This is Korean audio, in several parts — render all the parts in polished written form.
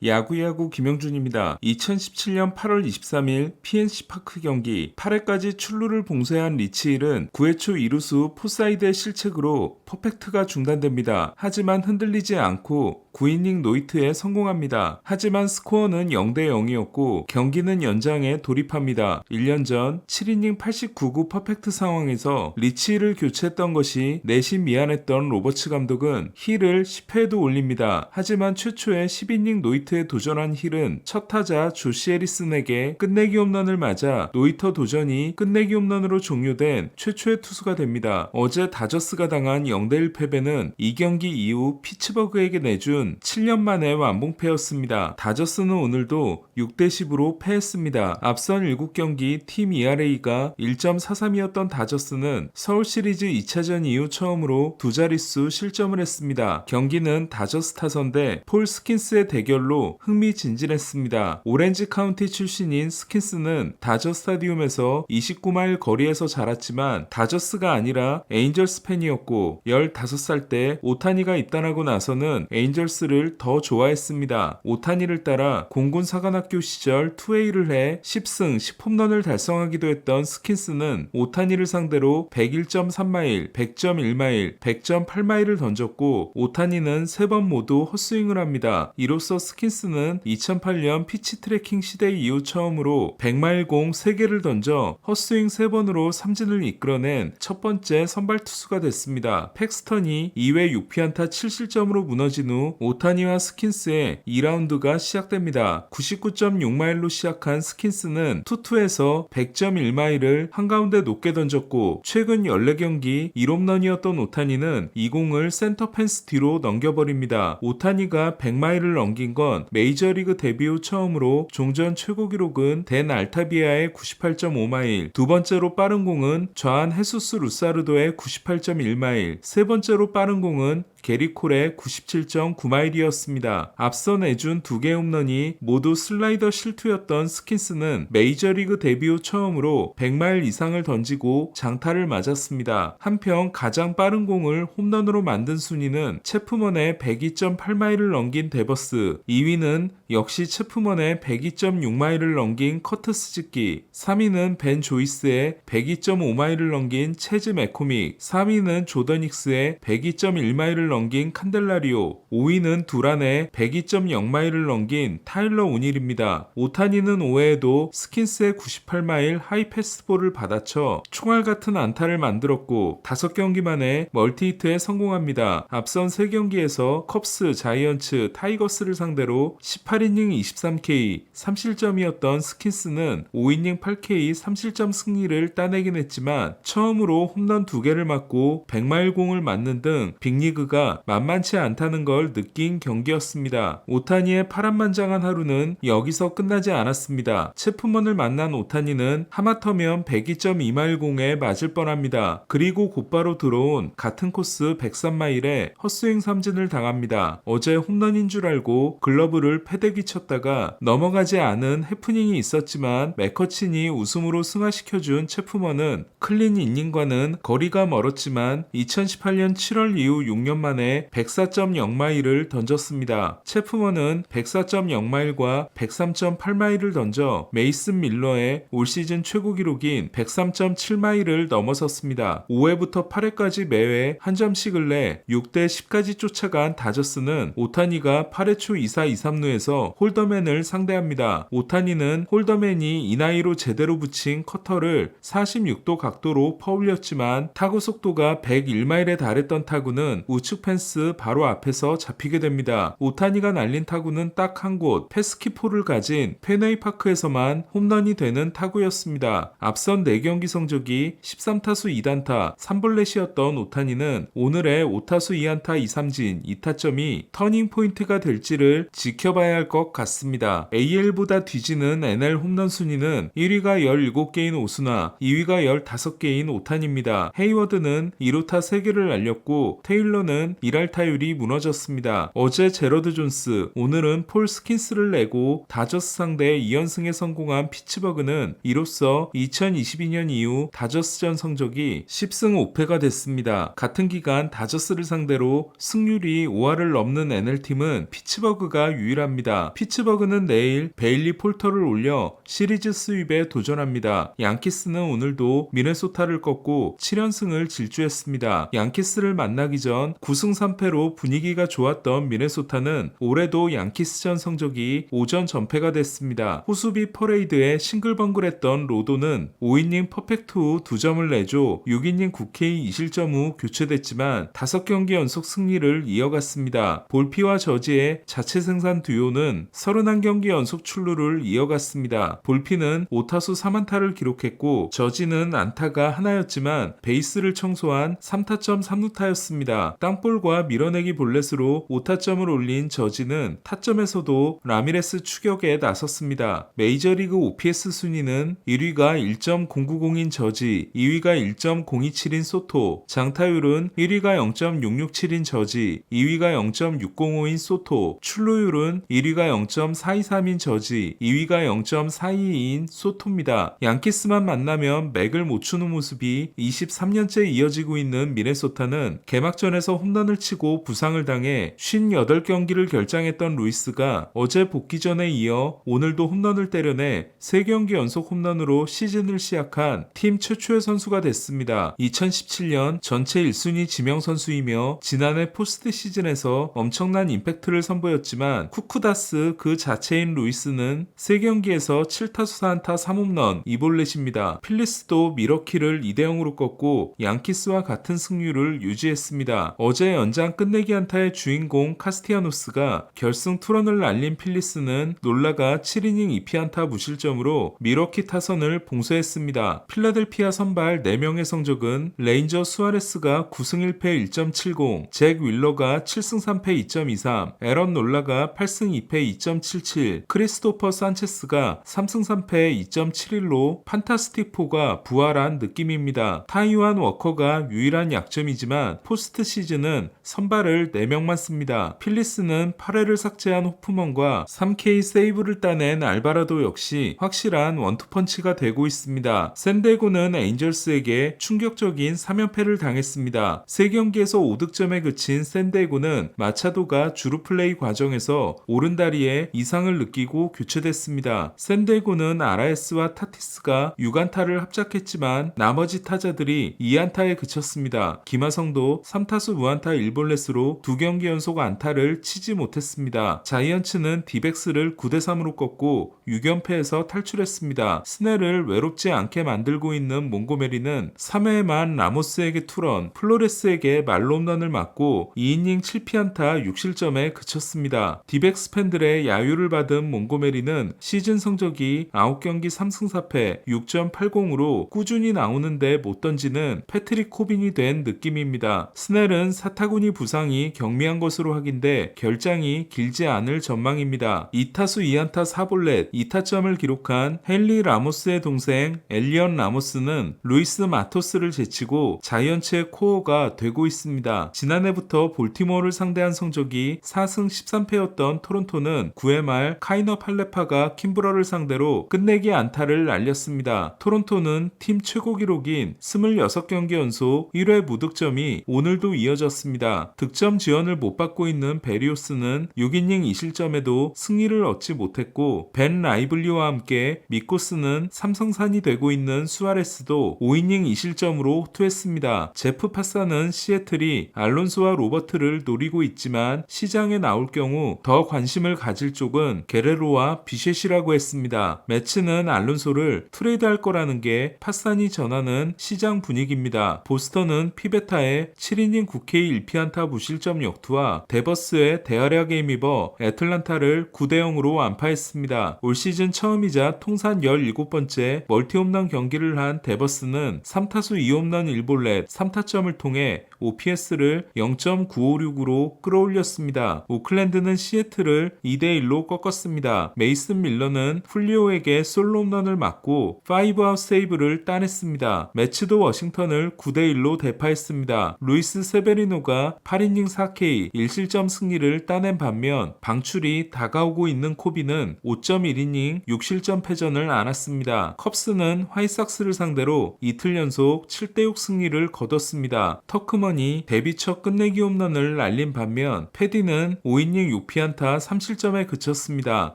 야구야구 김영준입니다. 2017년 8월 23일 PNC파크 경기 8회까지 출루를 봉쇄한 리치힐은 9회 초 이루수 포사이드의 실책으로 퍼펙트가 중단됩니다. 하지만 흔들리지 않고 9이닝 노히트에 성공합니다. 하지만 스코어는 0대 0이었고 경기는 연장에 돌입합니다. 1년 전 7이닝 89구 퍼펙트 상황에서 리치힐을 교체했던 것이 내심 미안했던 로버츠 감독은 힐을 10회에도 올립니다. 하지만 최초의 10이닝 노히트에 도전한 힐은 첫 타자 조시 해리슨에게 끝내기 홈런을 맞아 노히터 도전이 끝내기 홈런으로 종료된 최초의 투수가 됩니다. 어제 다저스가 당한 0대1 패배는 이 경기 이후 피츠버그에게 내준 7년 만의 완봉패였습니다. 다저스는 오늘도 6대10으로 패했습니다. 앞선 7경기 팀 ERA가 1.43이었던 다저스는 서울시리즈 2차전 이후 처음으로 두 자릿수 실점을 했습니다. 경기는 다저스 타선 대 폴 스킨스의 대결로 흥미진진했습니다. 오렌지 카운티 출신인 스킨스는 다저 스타디움에서 29마일 거리에서 자랐지만 다저스가 아니라 에인절스 팬이었고 15살 때 오타니가 입단하고 나서는 에인절스를 더 좋아했습니다. 오타니를 따라 공군 사관학교 시절 2A를 해 10승 10홈런을 달성하기도 했던 스킨스는 오타니를 상대로 101.3마일, 100.1마일, 100.8마일을 던졌고 오타니는 3번 모두 헛스윙을 합니다. 이로써 스킨스는 2008년 피치 트래킹 시대 이후 처음으로 100마일 공 3개를 던져 헛스윙 3번으로 삼진을 이끌어낸 첫 번째 선발 투수가 됐습니다. 팩스턴이 2회 6피안타 7실점으로 무너진 후 오타니와 스킨스의 2라운드가 시작됩니다. 99.6마일로 시작한 스킨스는 투투에서 100.1마일을 한가운데 높게 던졌고 최근 14경기 1홈런이었던 오타니는 이 공을 센터 펜스 뒤로 넘겨버립니다. 오타니가 100마일을 넘긴 건 메이저리그 데뷔 후 처음으로 종전 최고 기록은 댄 알타비아의 98.5마일, 두 번째로 빠른 공은 좌한 헤수스 루사르도의 98.1마일, 세 번째로 빠른 공은 게리 콜의 97.9마일이었습니다. 앞서 내준 2개 홈런이 모두 슬라이더 실투였던 스킨스는 메이저리그 데뷔 후 처음으로 100마일 이상을 던지고 장타를 맞았습니다. 한편 가장 빠른 공을 홈런으로 만든 순위는 체프먼의 102.8마일을 넘긴 데버스, 2위는 역시 체프먼의 102.6마일을 넘긴 커트스 지키, 3위는 벤 조이스의 102.5마일을 넘긴 체즈 맥코믹, 4위는 조던 힉스의 102.1마일을 넘긴 칸델라리오, 5위는 두란의 102.0마일을 넘긴 타일러 오닐입니다. 오타니는 5회에도 스킨스의 98마일 하이패스볼을 받아쳐 총알 같은 안타를 만들었고 5경기 만에 멀티히트에 성공합니다. 앞선 3경기에서 컵스, 자이언츠, 타이거스를 상대로 18이닝 23K 3실점이었던 스킨스는 5이닝 8K 3실점 승리를 따내긴 했지만 처음으로 홈런 2개를 맞고 100마일 공을 맞는 등 빅리그가 만만치 않다는 걸 느낀 경기였습니다. 오타니의 파란만장한 하루는 여기서 끝나지 않았습니다. 체프먼을 만난 오타니는 하마터면 102.2마일 공에 맞을 뻔합니다. 그리고 곧바로 들어온 같은 코스 103마일에 헛스윙 삼진을 당합니다. 어제 홈런인 줄 알고 글러브를 패대기 쳤다가 넘어가지 않은 해프닝이 있었지만 맥커친이 우승으로 승화시켜준 체프먼은 클린 이닝과는 거리가 멀었지만 2018년 7월 이후 6년 만에 104.0마일을 던졌습니다. 체프먼은 104.0마일과 103.8마일을 던져 메이슨 밀러의 올 시즌 최고 기록인 103.7마일을 넘어섰습니다. 5회부터 8회까지 매회 한 점씩을 내 6대10까지 쫓아간 다저스는 오타니가 8회 초 2사 2삼루에서 홀더맨을 상대합니다. 오타니는 홀더맨이 이 나이로 제대로 붙인 커터를 46도 각도로 퍼올렸지만 타구 속도가 101마일에 달했던 타구는 우측 펜스 바로 앞에서 잡히게 됩니다. 오타니가 날린 타구는 딱 한 곳 패스키포를 가진 페네이 파크에서만 홈런이 되는 타구였습니다. 앞선 4경기 성적이 13타수 2단타 3볼넷이었던 오타니는 오늘의 5타수 2안타 2삼진 2타점이 터닝포인트가 될지를 지켜봐야 할 것 같습니다. AL보다 뒤지는 NL 홈런 순위는 1위가 17개인 오스나, 2위가 15개인 오타니입니다. 헤이워드는 2루타 3개를 날렸고 테일러는 홈런은 1할타율이 무너졌습니다. 어제 제러드 존스, 오늘은 폴 스킨스를 내고 다저스 상대 2연승에 성공한 피츠버그는 이로써 2022년 이후 다저스전 성적이 10승 5패가 됐습니다. 같은 기간 다저스를 상대로 승률이 5할을 넘는 NL팀은 피츠버그가 유일합니다. 피츠버그는 내일 베일리 폴터를 올려 시리즈 스윕에 도전합니다. 양키스는 오늘도 미네소타를 꺾고 7연승을 질주했습니다. 양키스를 만나기 전 9승 3패로 분위기가 좋았던 미네소타는 올해도 양키스전 성적이 5전 전패가 됐습니다. 호수비 퍼레이드에 싱글벙글했던 로도는 5이닝 퍼펙트 후 2점을 내줘 6이닝 9K 2실점 후 교체됐지만 5경기 연속 승리를 이어갔습니다. 볼피와 저지의 자체 생산 듀오는 31경기 연속 출루를 이어갔습니다. 볼피는 5타수 3안타를 기록했고 저지는 안타가 하나였지만 베이스를 청소한 3타점 3루타였습니다. 땅볼과 밀어내기 볼넷으로 5타점을 올린 저지는 타점에서도 라미레스 추격에 나섰습니다. 메이저리그 OPS 순위는 1위가 1.090인 저지, 2위가 1.027인 소토, 장타율은 1위가 0.667인 저지, 2위가 0.605인 소토, 출루율은 1위가 0.423인 저지, 2위가 0.422인 소토입니다. 양키스만 만나면 맥을 못 추는 모습이 23년째 이어지고 있는 미네소타는 개막전에서 홈런을 치고 부상을 당해 58경기를 결장했던 루이스가 어제 복귀전에 이어 오늘도 홈런을 때려내 3경기 연속 홈런으로 시즌을 시작한 팀 최초의 선수가 됐습니다. 2017년 전체 1순위 지명 선수이며 지난해 포스트 시즌에서 엄청난 임팩트를 선보였지만 쿠쿠다스 그 자체인 루이스는 3경기에서 7타수 4안타 3홈런 2볼넷입니다. 필리스도 미러키를 2대0으로 꺾고 양키스와 같은 승률을 유지했습니다. 어제 연장 끝내기 안타의 주인공 카스티아노스가 결승 투런을 날린 필리스는 놀라가 7이닝 2피안타 무실점으로 미러키 타선을 봉쇄했습니다. 필라델피아 선발 4명의 성적은 레인저 수아레스가 9승 1패 1.70, 잭 윌러가 7승 3패 2.23, 에런 놀라가 8승 2패 2.77, 크리스토퍼 산체스가 3승 3패 2.71로 판타스틱4가 부활한 느낌입니다. 타이완 워커가 유일한 약점이지만 포스트 시즌은 선발을 4명만 씁니다. 필리스는 8회를 삭제한 호프먼과 3K 세이브를 따낸 알바라도 역시 확실한 원투펀치가 되고 있습니다. 샌디에고는 에인절스에게 충격적인 3연패를 당했습니다. 3경기에서 5득점에 그친 샌디에고는 마차도가 주루 플레이 과정에서 오른다리에 이상을 느끼고 교체됐습니다. 샌디에고는 아라에스와 타티스가 6안타를 합작했지만 나머지 타자들이 2안타에 그쳤습니다. 김하성도 3타수 무안타 1볼넷으로 2경기 연속 안타를 치지 못했습니다. 자이언츠는 디백스를 9대3으로 꺾고 6연패에서 탈출했습니다. 스넬을 외롭지 않게 만들고 있는 몽고메리는 3회에만 라모스에게 투런, 플로레스에게 말홈런을 맞고 2이닝 7피안타 6실점에 그쳤습니다. 디백스 팬들의 야유를 받은 몽고메리는 시즌 성적이 9경기 3승 4패 6.80으로 꾸준히 나오는데 못 던지는 패트릭 코빈이 된 느낌입니다. 스넬은 사타구니 부상이 경미한 것으로 확인돼 결장이 길지 않을 전망입니다. 2타수 2안타 4볼넷 2타점을 기록한 헨리 라모스의 동생 엘리언 라모스는 루이스 마토스를 제치고 자이언츠의 코어가 되고 있습니다. 지난해부터 볼티모어를 상대한 성적이 4승 13패였던 토론토는 9회 말 카이너 팔레파가 킴브러를 상대로 끝내기 안타를 날렸습니다. 토론토는 팀 최고 기록인 26경기 연속 1회 무득점이 오늘도 이어졌습니다. 득점 지원을 못 받고 있는 베리오스는 6이닝 2실점에도 승리를 얻지 못했고 벤 라이블리와 함께 미코스는 삼성산이 되고 있는 수아레스도 5이닝 2실점으로 후퇴했습니다. 제프 파사는 시애틀이 알론소와 로버트를 노리고 있지만 시장에 나올 경우 더 관심을 가질 쪽은 게레로와 비셰시라고 했습니다. 매츠는 알론소를 트레이드할 거라는 게 파산이 전하는 시장 분위기입니다. 보스턴은 피베타의 7이닝 9K 1피안타 무실점 역투와 데버스의 대활약에 힘입어 애틀란타를 9대0으로 안파했습니다. 올 시즌 처음이자 통산 17번째 멀티홈런 경기를 한 데버스는 3타수 2홈런 1볼넷 3타점을 통해 OPS를 0.956으로 끌어올렸습니다. 오클랜드는 시애틀을 2대1로 꺾었습니다. 메이슨 밀러는 훌리오에게 솔로 홈런을 맞고 5아웃 세이브를 따냈습니다. 매츠도 워싱턴을 9대1로 대파했습니다. 루이스 세베리노 아쿠이노가 8이닝 4K 1실점 승리를 따낸 반면 방출이 다가오고 있는 코비는 5.1이닝 6실점 패전을 안았습니다. 컵스는 화이삭스를 상대로 이틀 연속 7대6 승리를 거뒀습니다. 터크먼이 데뷔 첫 끝내기 홈런을 날린 반면 패디는 5이닝 6피안타 3실점에 그쳤습니다.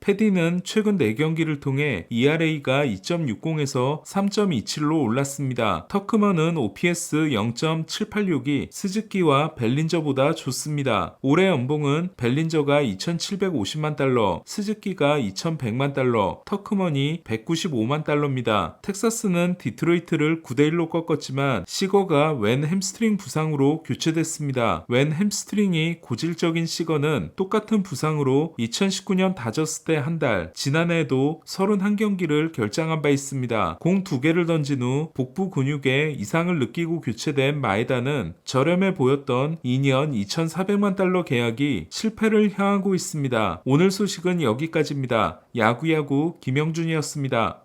패디는 최근 4경기를 통해 ERA가 2.60에서 3.27로 올랐습니다. 터크먼은 OPS 0.786이 스즈키와 벨린저보다 좋습니다. 올해 연봉은 벨린저가 2,750만 달러, 스즈키가 2,100만 달러, 터크먼이 195만 달러입니다. 텍사스는 디트로이트를 9대1로 꺾었지만 시거가 왼 햄스트링 부상으로 교체됐습니다. 왼 햄스트링이 고질적인 시거는 똑같은 부상으로 2019년 다저스 때 한 달, 지난해에도 31경기를 결장한 바 있습니다. 공 2개를 던진 후 복부 근육에 이상을 느끼고 교체된 마에다는 저렴해 보였던 2년 2,400만 달러 계약이 실패를 향하고 있습니다. 오늘 소식은 여기까지입니다. 야구야구 김영준이었습니다.